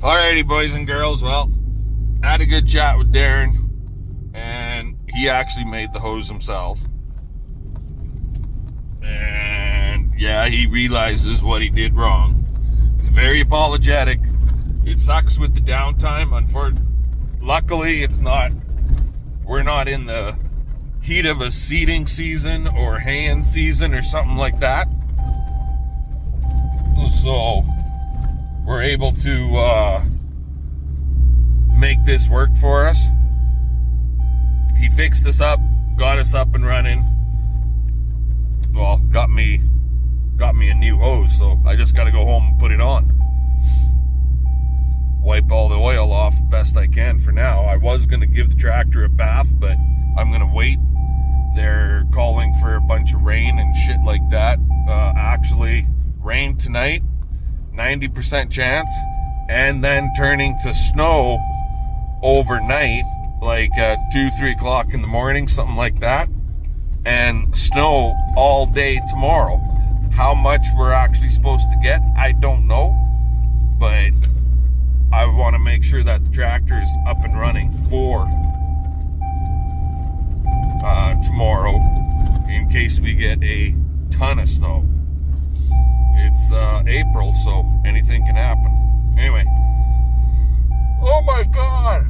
Alrighty, boys and girls. Well, I had a good chat with Darren, and he actually made the hose himself. And yeah, he realizes what he did wrong. He's very apologetic. It sucks with the downtime. Luckily, we're not in the heat of a seeding season or haying season or something like that. So we're able to make this work for us. He fixed us up, got us up and running. Well, got me a new hose, so I just got to go home and put it on. Wipe all the oil off best I can for now. I was going to give the tractor a bath, but I'm going to wait. They're calling for a bunch of rain and shit like that. Actually, rain tonight, 90% chance, and then turning to snow overnight, like 2-3 o'clock in the morning, something like that, and snow all day tomorrow. How much we're actually supposed to get, I don't know, but I want to make sure that the tractor is up and running for tomorrow in case we get a ton of snow. It's April, so anything can happen. Anyway, oh my god.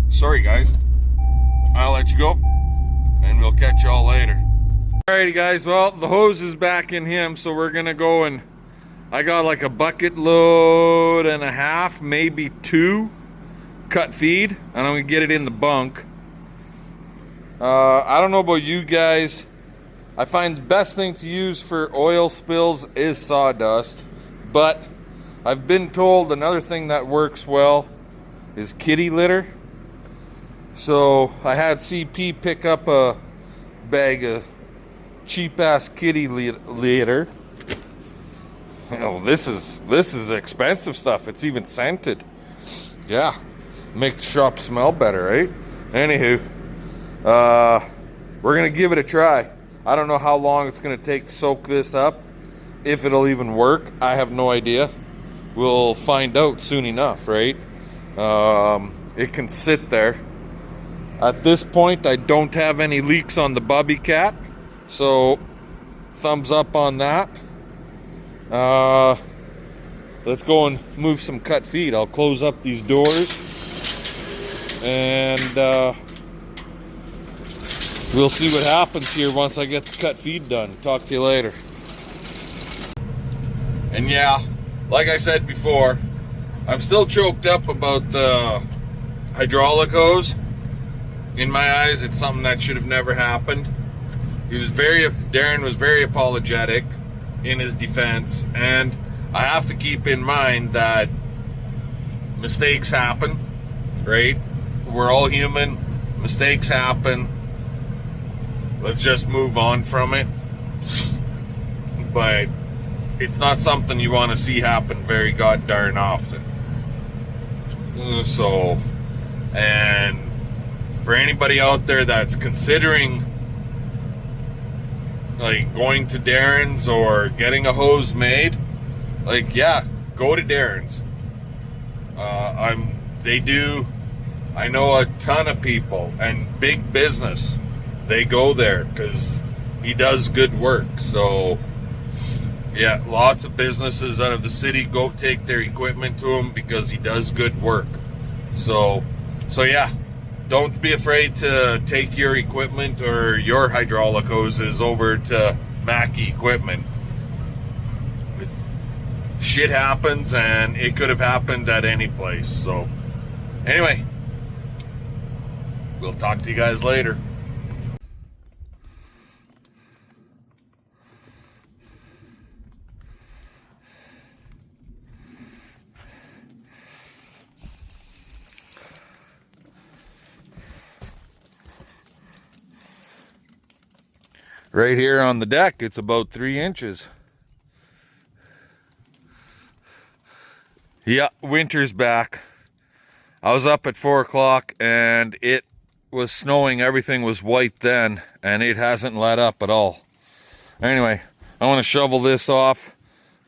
Sorry guys, I'll let you go and we'll catch y'all later. Alrighty guys, well, the hose is back in him, so we're gonna go, and I got like a bucket load and a half, maybe 2 cut feed, and I'm gonna get it in the bunk. I don't know about you guys, I find the best thing to use for oil spills is sawdust, but I've been told another thing that works well is kitty litter. So I had CP pick up a bag of cheap ass kitty litter. You know, this is expensive stuff. It's even scented. Yeah, make the shop smell better, right? Anywho, we're gonna give it a try. I don't know how long it's gonna take to soak this up. If it'll even work, I have no idea. We'll find out soon enough, right? It can sit there. At this point, I don't have any leaks on the Bobcat, so thumbs up on that. Let's go and move some cut feed. I'll close up these doors, and we'll see what happens here once I get the cut feed done. Talk to you later. And yeah, like I said before, I'm still choked up about the hydraulic hose. In my eyes, it's something that should have never happened. Darren was very apologetic in his defense, and I have to keep in mind that mistakes happen, right? We're all human. Mistakes happen. Let's just move on from it. But it's not something you want to see happen very goddamn often. So, and for anybody out there that's considering like going to Darren's or getting a hose made, like, yeah, go to Darren's. I know a ton of people and big business, they go there because he does good work. So yeah, lots of businesses out of the city go take their equipment to him because he does good work. So yeah, don't be afraid to take your equipment or your hydraulic hoses over to Mackie Equipment. Shit happens, and it could have happened at any place. So anyway, we'll talk to you guys later. Right here on the deck, it's about 3 inches. Yeah, winter's back. I was up at 4 o'clock and it was snowing. Everything was white then, and it hasn't let up at all. Anyway, I want to shovel this off.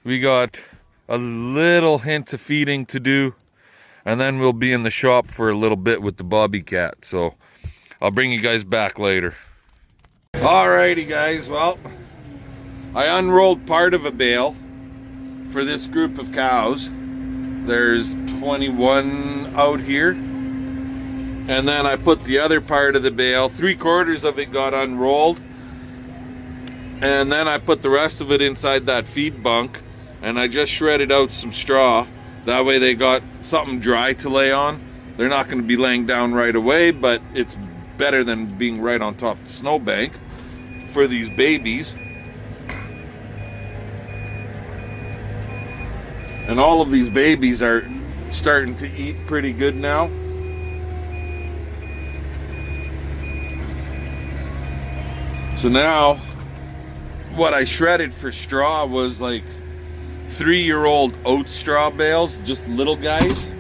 We got a little hint of feeding to do, and then we'll be in the shop for a little bit with the Bobcat. So I'll bring you guys back later. Alrighty guys, well, I unrolled part of a bale for this group of cows. There's 21 out here. And then I put the other part of the bale, 3/4 of it got unrolled. And then I put the rest of it inside that feed bunk, and I just shredded out some straw. That way they got something dry to lay on. They're not going to be laying down right away, but it's better than being right on top of the snowbank for these babies. And all of these babies are starting to eat pretty good now. So now, what I shredded for straw was like 3-year-old oat straw bales, just little guys.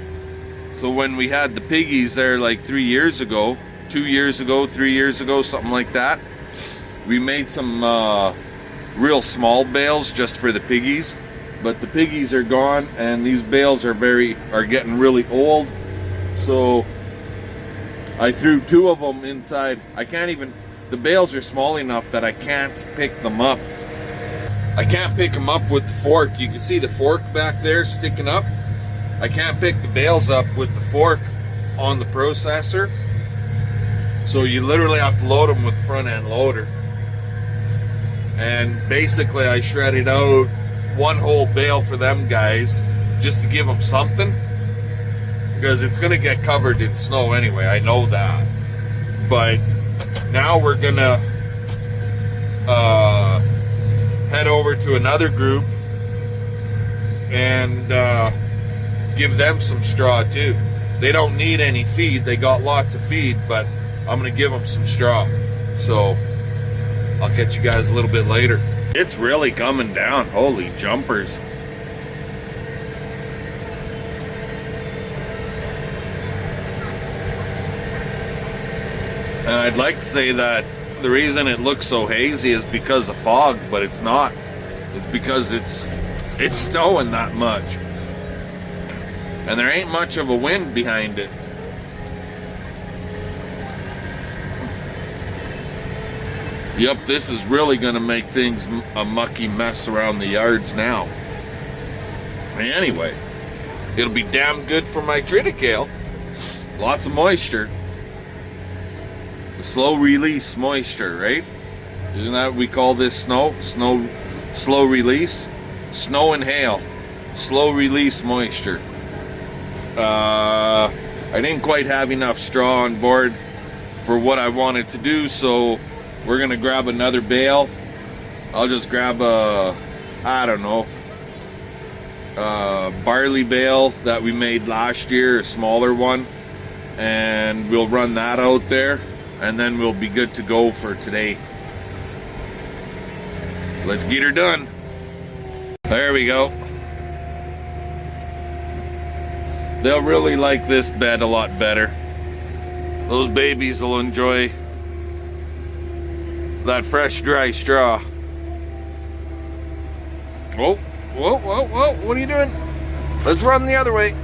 So when we had the piggies there like 3 years ago, 2 years ago, 3 years ago, something like that, we made some real small bales just for the piggies. But the piggies are gone, and these bales are getting really old. So I threw 2 of them inside. The bales are small enough that I can't pick them up. I can't pick them up with the fork. You can see the fork back there sticking up. I can't pick the bales up with the fork on the processor. So you literally have to load them with front end loader. And basically I shredded out 1 whole bale for them guys just to give them something, because it's gonna get covered in snow anyway. I know that. But now we're gonna head over to another group and give them some straw too. They don't need any feed. They got lots of feed, but I'm gonna give them some straw. So I'll catch you guys a little bit later. It's really coming down. Holy jumpers. And I'd like to say that the reason it looks so hazy is because of fog, but it's not. It's because it's snowing that much. And there ain't much of a wind behind it. Yep, this is really gonna make things a mucky mess around the yards now. Anyway, it'll be damn good for my triticale. Lots of moisture. The slow release moisture, right? Isn't that what we call this snow? Slow release? Snow and hail. Slow release moisture. I didn't quite have enough straw on board for what I wanted to do, so we're gonna grab another bale. I'll just grab barley bale that we made last year, a smaller one, and we'll run that out there, and then we'll be good to go for today. Let's get her done. There we go. They'll really like this bed a lot better. Those babies will enjoy that fresh, dry straw. Whoa, whoa, whoa, whoa, what are you doing? Let's run the other way.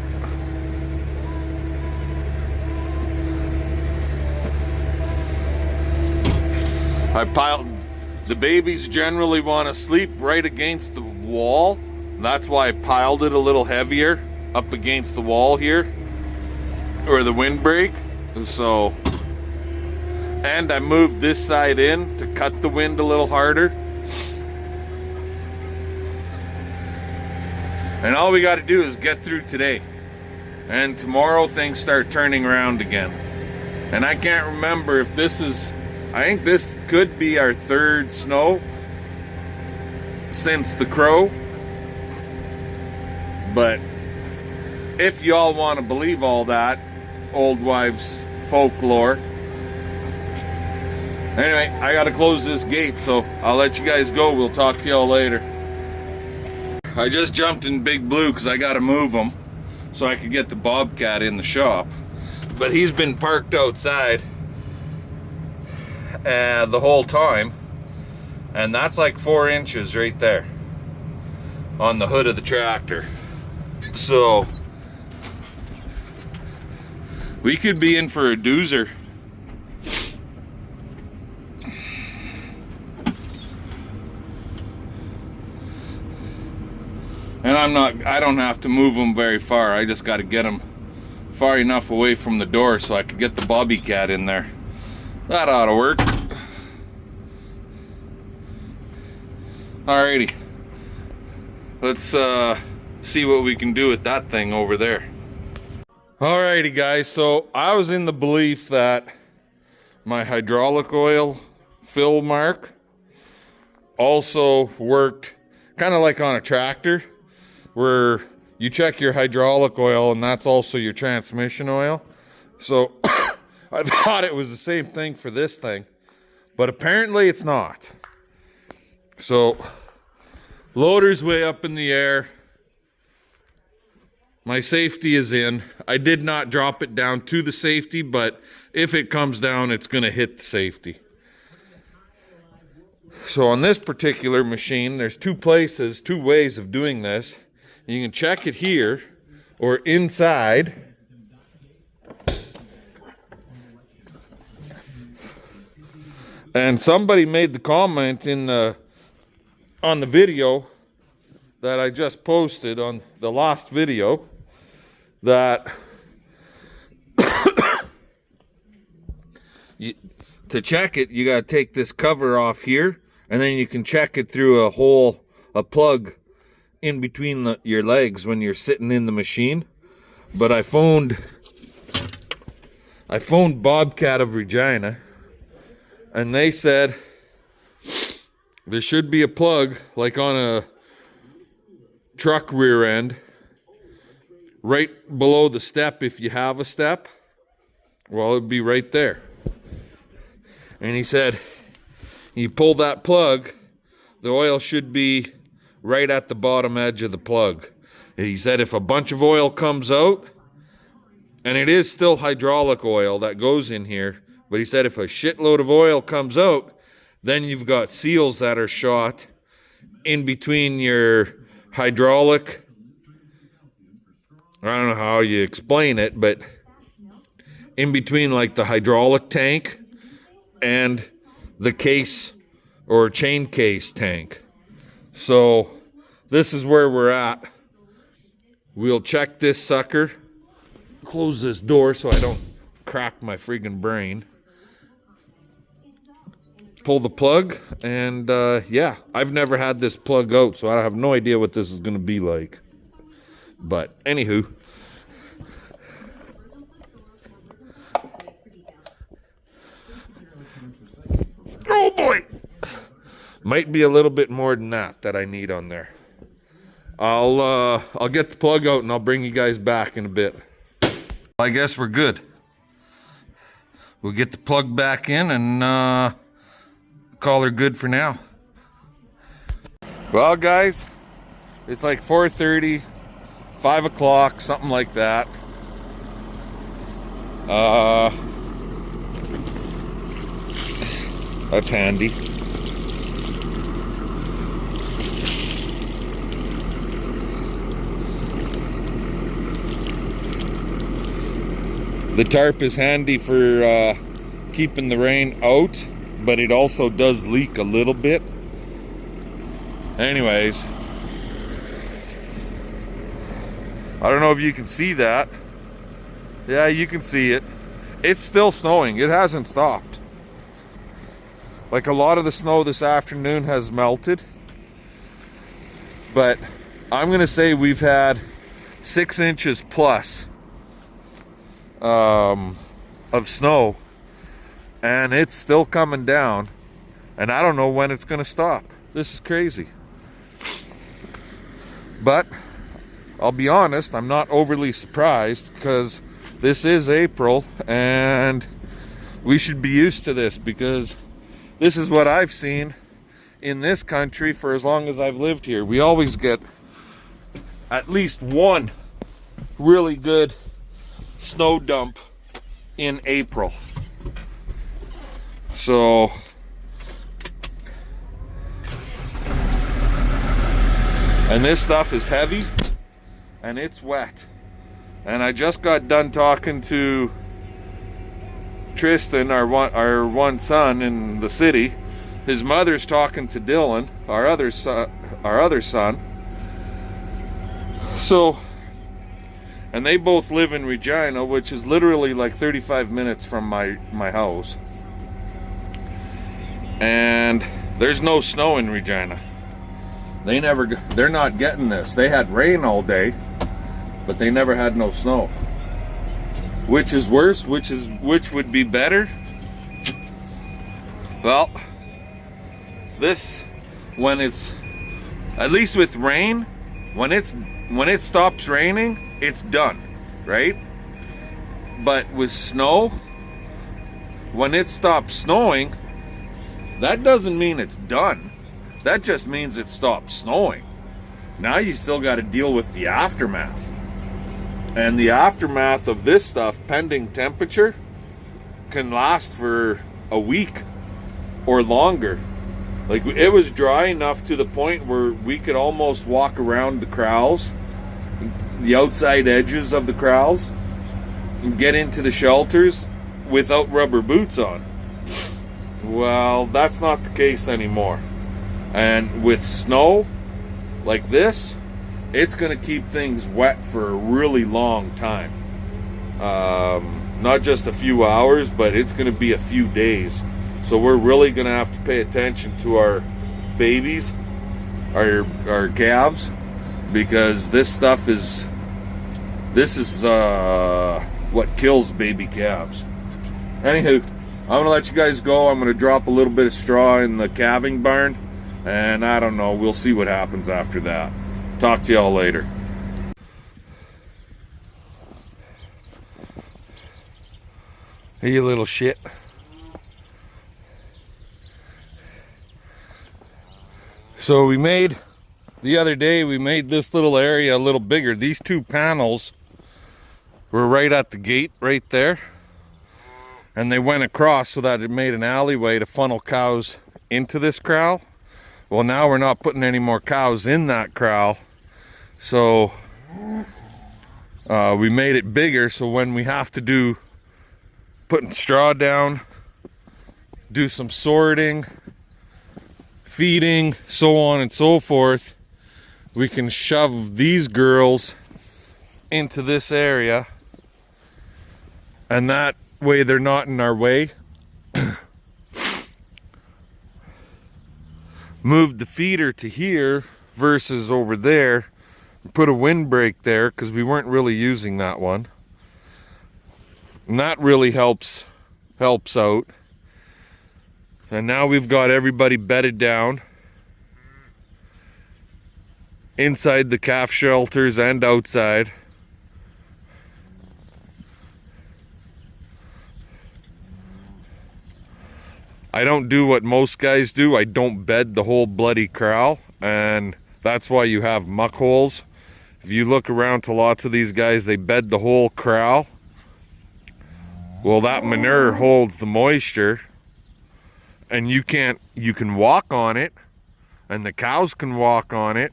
The babies generally want to sleep right against the wall. That's why I piled it a little heavier up against the wall here, or the windbreak. So, and I moved this side in to cut the wind a little harder. And all we got to do is get through today. And tomorrow things start turning around again. And I can't remember if this is, I think this could be our 3rd snow since the Crow. But if y'all want to believe all that old wives folklore. Anyway, I gotta close this gate, so I'll let you guys go. We'll talk to y'all later. I just jumped in Big Blue because I gotta move him so I could get the Bobcat in the shop. But he's been parked outside the whole time, and that's like 4 inches right there. on the hood of the tractor. So we could be in for a doozer. And I don't have to move them very far. I just got to get them far enough away from the door so I could get the Bobcat in there. That ought to work. Alrighty. Let's see what we can do with that thing over there. Alrighty guys, so I was in the belief that my hydraulic oil fill mark also worked kind of like on a tractor, where you check your hydraulic oil and that's also your transmission oil. So I thought it was the same thing for this thing, but apparently it's not. So loader's way up in the air. My safety is in. I did not drop it down to the safety, but if it comes down, it's gonna hit the safety. So on this particular machine, there's two ways of doing this. You can check it here or inside. And somebody made the comment on the video that I just posted on the last video that to check it, you got to take this cover off here, and then you can check it through a plug in between your legs when you're sitting in the machine. But I phoned Bobcat of Regina, and they said there should be a plug like on a truck rear end right below the step. If you have a step, well, it'd be right there. And he said you pull that plug, the oil should be right at the bottom edge of the plug. He said if a bunch of oil comes out, and it is still hydraulic oil that goes in here, but he said if a shitload of oil comes out, then you've got seals that are shot in between your hydraulic, I don't know how you explain it, but in between like the hydraulic tank and the case or chain case tank. So this is where we're at. We'll check this sucker. Close this door so I don't crack my friggin' brain. Pull the plug, and yeah, I've never had this plug out, so I have no idea what this is gonna be like. But anywho, oh boy, might be a little bit more than that I need on there. I'll get the plug out and I'll bring you guys back in a bit. I guess we're good. We'll get the plug back in and call her good for now. Well guys, it's like 4:30, 5 o'clock, something like that. That's handy. The tarp is handy for keeping the rain out, but it also does leak a little bit. Anyways, I don't know if you can see that. Yeah, you can see it. It's still snowing. It hasn't stopped. Like a lot of the snow this afternoon has melted, but I'm gonna say we've had 6 inches plus of snow, and it's still coming down, and I don't know when it's gonna stop. This is crazy. But I'll be honest, I'm not overly surprised, because this is April and we should be used to this, because this is what I've seen in this country for as long as I've lived here. We always get at least one really good snow dump in April. So And this stuff is heavy and it's wet. And I just got done talking to Tristan, our one son in the city. His mother's talking to Dylan, our other son. So, and they both live in Regina, which is literally like 35 minutes from my house. And there's no snow in Regina. They're not getting this. They had rain all day, but they never had no snow. Which is worse? Which would be better? Well, this, when it's, at least with rain, when it stops raining, it's done, right? But with snow, when it stops snowing, that doesn't mean it's done. That just means it stopped snowing. Now you still got to deal with the aftermath. And the aftermath of this stuff, pending temperature, can last for a week or longer. Like, it was dry enough to the point where we could almost walk around the corrals, the outside edges of the corrals, and get into the shelters without rubber boots on. Well, that's not the case anymore. And with snow like this, it's going to keep things wet for a really long time. Not just a few hours, but it's going to be a few days. So we're really going to have to pay attention to our babies, our calves, because this is what kills baby calves. Anywho, I'm going to let you guys go. I'm going to drop a little bit of straw in the calving barn, and I don't know, we'll see what happens after that. Talk to y'all later. Hey, you little shit. So the other day we made this little area a little bigger. These two panels were right at the gate right there, and they went across so that it made an alleyway to funnel cows into this corral. Well, now we're not putting any more cows in that corral, so we made it bigger, so when we have to putting straw down, do some sorting, feeding, so on and so forth, we can shove these girls into this area, and that way they're not in our way. Moved the feeder to here versus over there. Put a windbreak there because we weren't really using that one. And that really helps out. And now we've got everybody bedded down inside the calf shelters and outside. I don't do what most guys do. I don't bed the whole bloody corral, and that's why you have muck holes. If you look around to lots of these guys, they bed the whole corral. Well, that manure holds the moisture, and you can walk on it, and the cows can walk on it,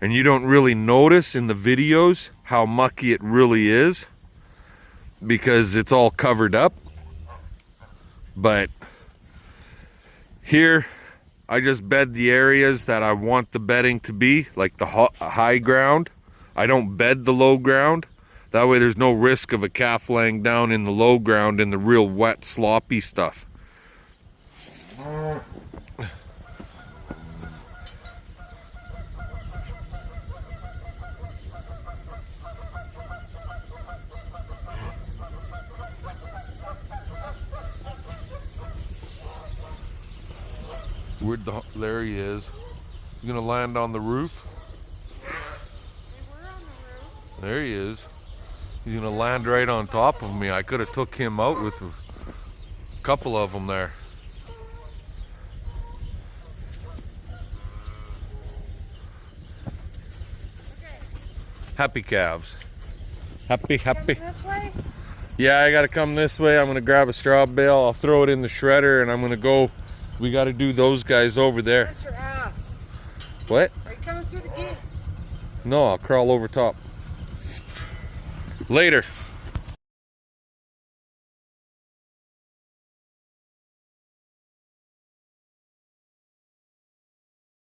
and you don't really notice in the videos how mucky it really is because it's all covered up. But here, I just bed the areas that I want the bedding to be, like the high ground. I don't bed the low ground. That way there's no risk of a calf laying down in the low ground in the real wet, sloppy stuff. There he is. He's gonna land on the roof. We were on the roof. There he is. He's gonna land right on top of me. I could have took him out with a couple of them there. Okay. Happy calves. Happy. This way? Yeah, I gotta come this way. I'm gonna grab a straw bale. I'll throw it in the shredder, and I'm gonna go. We gotta do those guys over there. That's your ass. What? Are you coming through the gate? No, I'll crawl over top. Later.